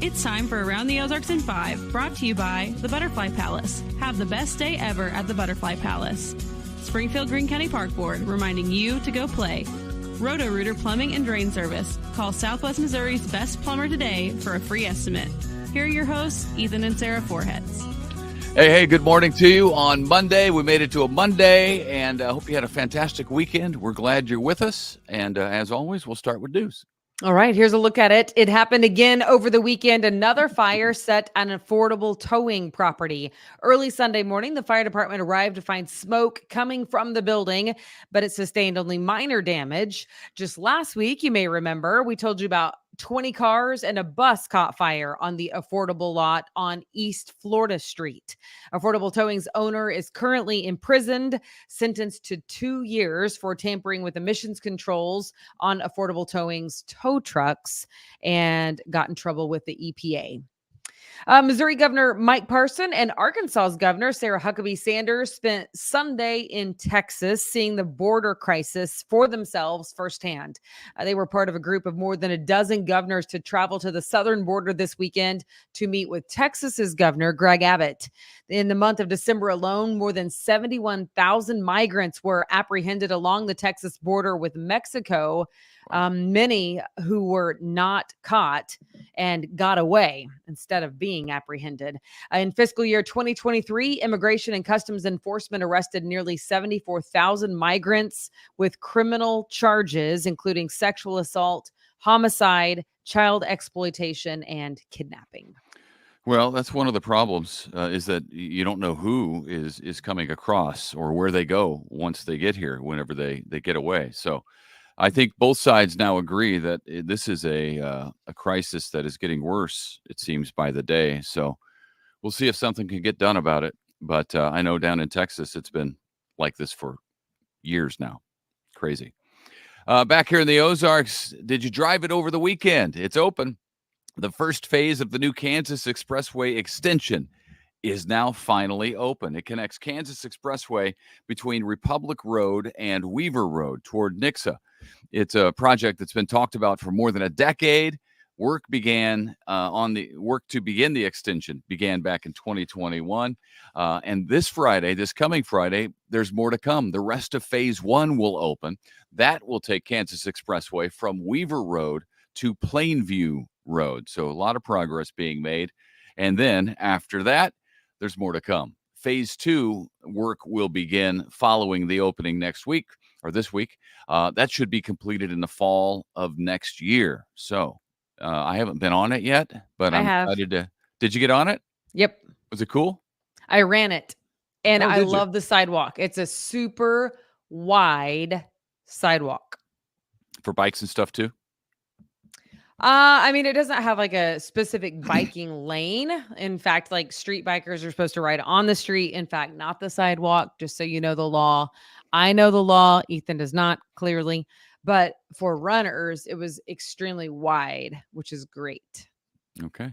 It's time for Around the Ozarks in 5, brought to you by the Butterfly Palace. Have the best day ever at the Butterfly Palace. Springfield Greene County Park Board, reminding you to go play. Roto-Rooter Plumbing and Drain Service. Call Southwest Missouri's best plumber today for a free estimate. Here are your hosts, Ethan and Sarah Foreheads. Hey, good morning to you on Monday. We made it to a Monday, and I hope you had a fantastic weekend. We're glad you're with us, and as always, we'll start with news. All right, here's a look at it. It happened again over the weekend. Another fire set an affordable towing property. Early Sunday morning, the fire department arrived to find smoke coming from the building, but it sustained only minor damage. Just last week, you may remember, we told you about 20 cars and a bus caught fire on the affordable lot on East Florida Street. Affordable Towing's owner is currently imprisoned, sentenced to 2 years for tampering with emissions controls on Affordable Towing's tow trucks, and got in trouble with the EPA. Missouri Governor Mike Parson and Arkansas's Governor Sarah Huckabee Sanders spent Sunday in Texas seeing the border crisis for themselves firsthand. They were part of a group of more than a dozen governors to travel to the southern border this weekend to meet with Texas's Governor Greg Abbott. In the month of December alone, more than 71,000 migrants were apprehended along the Texas border with Mexico. Many who were not caught and got away instead of being apprehended. In fiscal year 2023, Immigration and Customs Enforcement arrested nearly 74,000 migrants with criminal charges, including sexual assault, homicide, child exploitation, and kidnapping. Well, that's one of the problems, is that you don't know who is coming across or where they go once they get here, whenever they get away. So I think both sides now agree that this is a crisis that is getting worse, it seems, by the day. So we'll see if something can get done about it. But I know down in Texas, it's been like this for years now. Crazy. Back here in the Ozarks, did you drive it over the weekend? It's open. The first phase of the new Kansas Expressway extension is now finally open. It connects Kansas Expressway between Republic Road and Weaver Road toward Nixa. It's a project that's been talked about for more than a decade. Work to begin the extension began back in 2021. And this coming Friday, there's more to come. The rest of phase 1 will open. That will take Kansas Expressway from Weaver Road to Plainview Road. So a lot of progress being made. And then after that, there's more to come. Phase 2 work will begin following the opening this week. That should be completed in the fall of next year. So I haven't been on it yet, but I'm excited to. Did you get on it? Yep. Was it cool? I ran it, and I love the sidewalk. It's a super wide sidewalk. For bikes and stuff too? I mean, it doesn't have like a specific biking lane. In fact, like street bikers are supposed to ride on the street. In fact, not the sidewalk, just so you know the law. I know the law. Ethan does not, clearly. But for runners, it was extremely wide, which is great. Okay.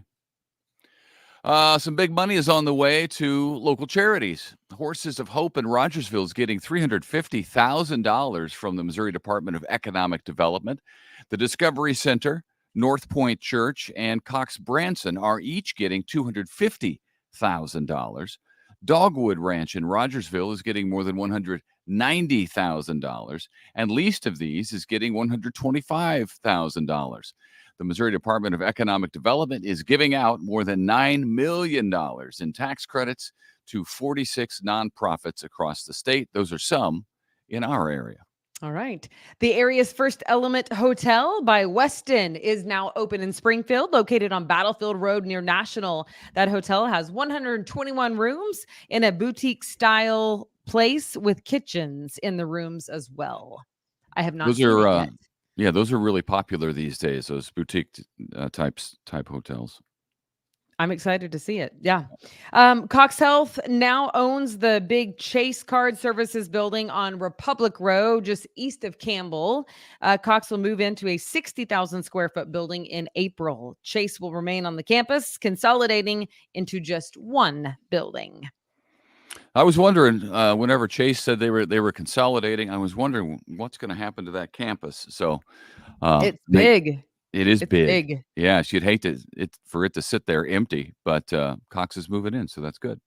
Some big money is on the way to local charities. Horses of Hope in Rogersville is getting $350,000 from the Missouri Department of Economic Development. The Discovery Center, North Point Church, and Cox Branson are each getting $250,000. Dogwood Ranch in Rogersville is getting more than $190,000, and least of these is getting $125,000. The Missouri Department of Economic Development is giving out more than $9 million in tax credits to 46 nonprofits across the state. Those are some in our area. All right. The area's first Element Hotel by Westin is now open in Springfield, located on Battlefield Road near National. That hotel has 121 rooms in a boutique-style place with kitchens in the rooms as well. I have not seen it yet. Yeah, those are really popular these days, those boutique type hotels. I'm excited to see it. Yeah. Cox Health now owns the big Chase Card Services building on Republic Road, just east of Campbell. Cox will move into a 60,000 square foot building in April. Chase will remain on the campus, consolidating into just one building. I was wondering, whenever Chase said they were consolidating, I was wondering what's going to happen to that campus. So it's big. It is It's big. big. Yeah, she'd hate for it to sit there empty, but Cox is moving in, so that's good.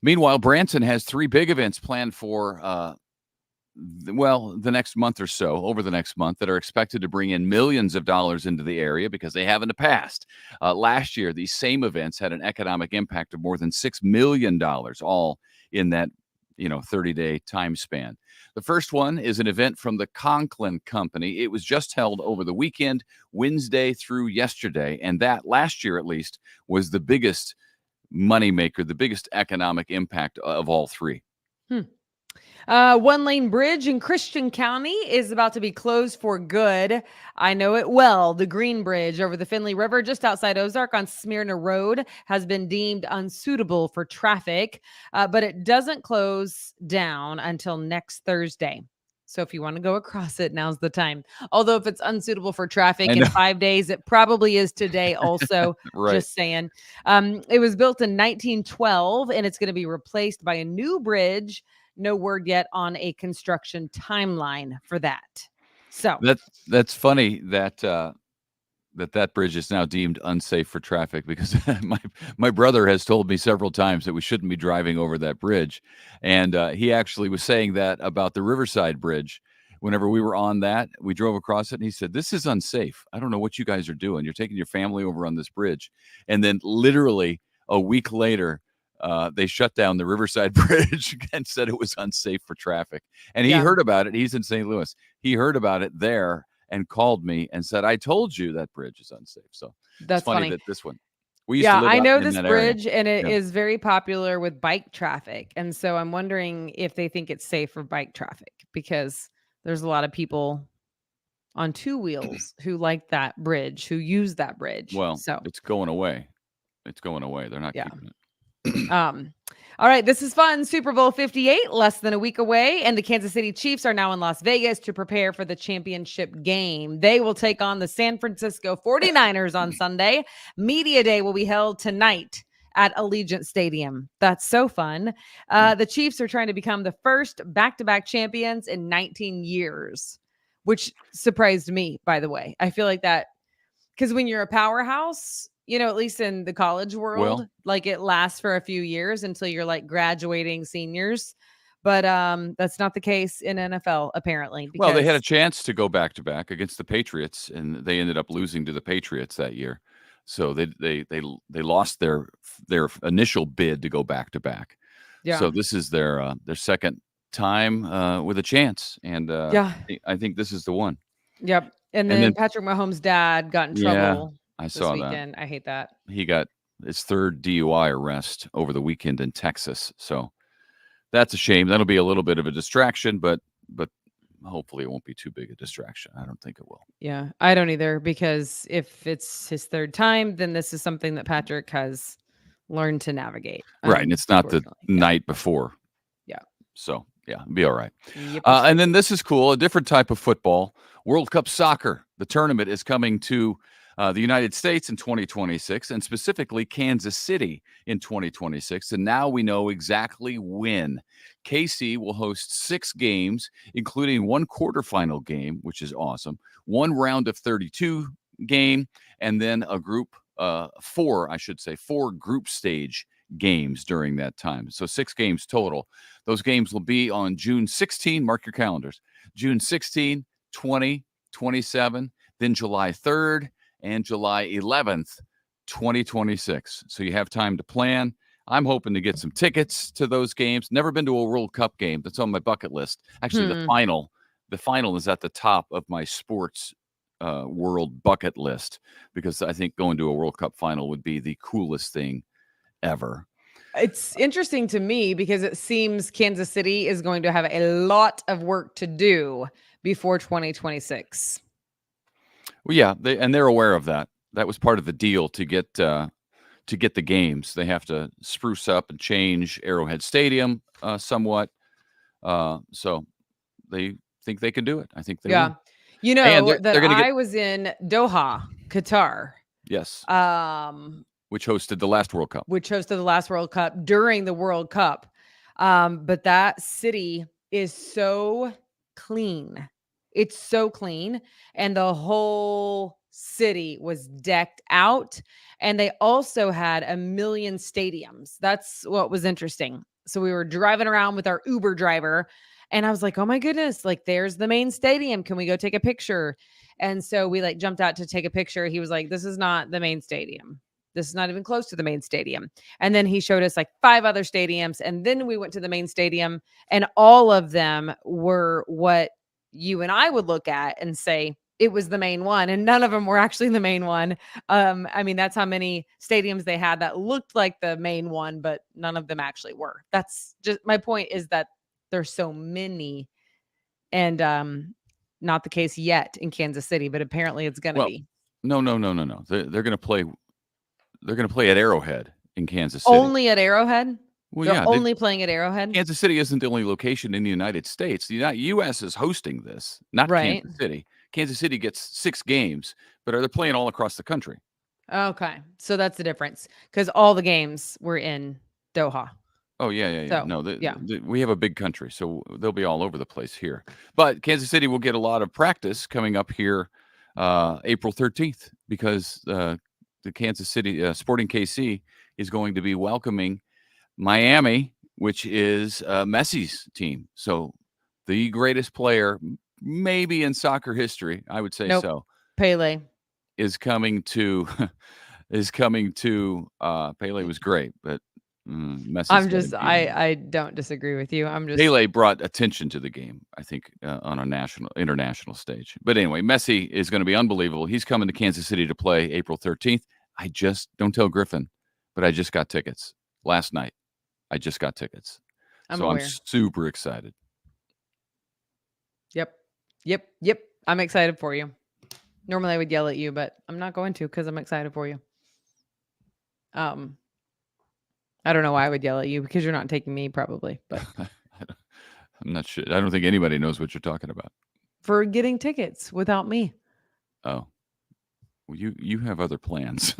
Meanwhile, Branson has 3 big events planned for the next month or so, over the next month, that are expected to bring in millions of dollars into the area because they have in the past. Last year, these same events had an economic impact of more than $6 million, all in that 30-day time span. The first one is an event from the Conklin Company. It was just held over the weekend, Wednesday through yesterday, and that, last year at least, was the biggest moneymaker, the biggest economic impact of all 3. One-lane bridge in Christian County is about to be closed for good. I know it well. The Green Bridge over the Finley River just outside Ozark on Smyrna Road has been deemed unsuitable for traffic, but it doesn't close down until next Thursday. So if you want to go across it, now's the time. Although if it's unsuitable for traffic in 5 days, it probably is today also. Right. Just saying. It was built in 1912, and it's going to be replaced by a new bridge. No word yet on a construction timeline for that. So that's funny that that bridge is now deemed unsafe for traffic, because my brother has told me several times that we shouldn't be driving over that bridge, and he actually was saying that about the Riverside Bridge. Whenever we were on that, we drove across it, and he said, "This is unsafe. I don't know what you guys are doing. You're taking your family over on this bridge." And then literally a week later, they shut down the Riverside Bridge and said it was unsafe for traffic. And he heard about it. He's in St. Louis. He heard about it there and called me and said, "I told you that bridge is unsafe." So that's it's funny that this one. We used to live I know in this that area. bridge, and it is very popular with bike traffic. And so I'm wondering if they think it's safe for bike traffic, because there's a lot of people on 2 wheels who like that bridge, who use that bridge. Well, so it's going away. It's going away. They're not keeping it. All right, this is fun. Super Bowl 58, less than a week away, and the Kansas City Chiefs are now in Las Vegas to prepare for the championship game. They will take on the San Francisco 49ers on Sunday. Media Day will be held tonight at Allegiant Stadium. That's so fun. The Chiefs are trying to become the first back-to-back champions in 19 years, which surprised me, by the way. I feel like that, because when you're a powerhouse, at least in the college world, like it lasts for a few years until you're like graduating seniors. But that's not the case in NFL, apparently. Well, they had a chance to go back to back against the Patriots, and they ended up losing to the Patriots that year. So they lost their initial bid to go back to back. Yeah. So this is their second time with a chance, and I think this is the one. Yep. And then Patrick Mahomes' dad got in trouble. I saw weekend. That. I hate that. He got his 3rd DUI arrest over the weekend in Texas. So that's a shame. That'll be a little bit of a distraction, but hopefully it won't be too big a distraction. I don't think it will. Yeah, I don't either, because if it's his 3rd time, then this is something that Patrick has learned to navigate. Right, and it's not the night before. Yeah. So, yeah, it'll be all right. And then this is cool, a different type of football. World Cup Soccer. The tournament is coming to the United States in 2026, and specifically Kansas City in 2026. And now we know exactly when. KC will host 6 games, including 1 quarterfinal game, which is awesome, 1 round of 32 game, and then a group 4 group stage games during that time. So 6 games total. Those games will be on June 16. Mark your calendars. June 16, 20, 27, then July 3rd, and July 11th, 2026. So you have time to plan. I'm hoping to get some tickets to those games. Never been to a World Cup game. That's on my bucket list. Actually, the final is at the top of my sports world bucket list, because I think going to a World Cup final would be the coolest thing ever. It's interesting to me because it seems Kansas City is going to have a lot of work to do before 2026. Well, yeah, they're aware of that. That was part of the deal to get the games. They have to spruce up and change Arrowhead Stadium somewhat. So they think they can do it. I think they will. I was in Doha, Qatar. Yes. Which hosted the last World Cup. During the World Cup. But that city is so clean. It's so clean. And the whole City was decked out, and they also had 1 million stadiums. That's what was interesting. So we were driving around with our Uber driver, and I was like, "Oh my goodness, like there's the main stadium. Can we go take a picture?" And so we like jumped out to take a picture. He was like, "This is not the main stadium. This is not even close to the main stadium." And then he showed us like 5 other stadiums, and then we went to the main stadium, and all of them were what you and I would look at and say it was the main one, and none of them were actually the main one. I mean, that's how many stadiums they had that looked like the main one, but none of them actually were. That's just my point, is that there's so many, and not the case yet in Kansas City, but apparently it's going to be. No. They're going to play. They're going to play at Arrowhead in Kansas City. Only at Arrowhead? Well, They're yeah, only playing at Arrowhead? Kansas City isn't the only location in the United States. The U.S. is hosting this, not Right. Kansas City. Kansas City gets 6 games, but they're playing all across the country. Okay. So that's the difference, because all the games were in Doha. Oh, yeah. So, No, yeah. we have a big country, so they'll be all over the place here. But Kansas City will get a lot of practice coming up here April 13th, because the Kansas City Sporting KC is going to be welcoming Miami, which is Messi's team. So the greatest player maybe in soccer history, I would say. Nope. So Pele is coming to Pele was great, but Messi's I don't disagree with you. I'm just Pele brought attention to the game, I think, on a international stage. But anyway, Messi is going to be unbelievable. He's coming to Kansas City to play April 13th. Don't tell Griffin, but I just got tickets last night. I just got tickets. I'm so aware. I'm super excited. Yep. I'm excited for you. Normally I would yell at you, but I'm not going to, because I'm excited for you. I don't know why I would yell at you, because you're not taking me probably, but I'm not sure. I don't think anybody knows what you're talking about. For getting tickets without me. Oh, well, you have other plans.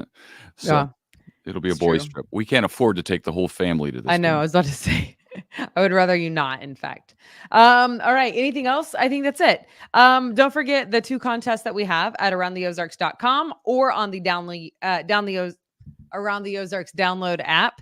So Yeah, it'll be a it's boys true. trip. We can't afford to take the whole family to this. I know. game. I was about to say, I would rather you not, in fact. All right. Anything else? I think that's it. Don't forget the 2 contests that we have at aroundtheozarks.com or on the Around the Ozarks download app.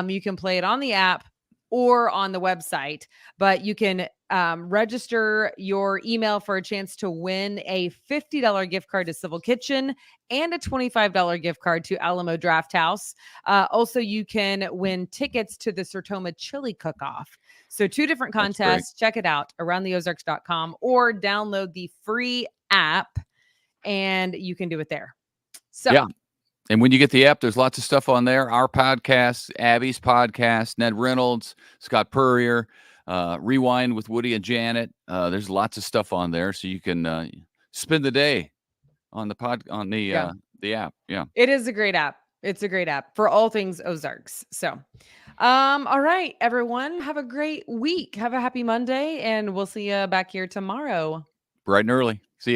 You can play it on the app or on the website, but you can register your email for a chance to win a $50 gift card to Civil Kitchen and a $25 gift card to Alamo Draft House. Also, you can win tickets to the Sertoma Chili Cook-Off. So 2 different contests. Check it out, aroundtheozarks.com, or download the free app, and you can do it there. So yeah. And when you get the app, there's lots of stuff on there. Our podcast, Abby's podcast, Ned Reynolds, Scott Purrier, Rewind with Woody and Janet. There's lots of stuff on there, so you can spend the day on the app. Yeah, it is a great app. It's a great app for all things Ozarks. So, all right, everyone, have a great week. Have a happy Monday, and we'll see you back here tomorrow. Bright and early. See ya.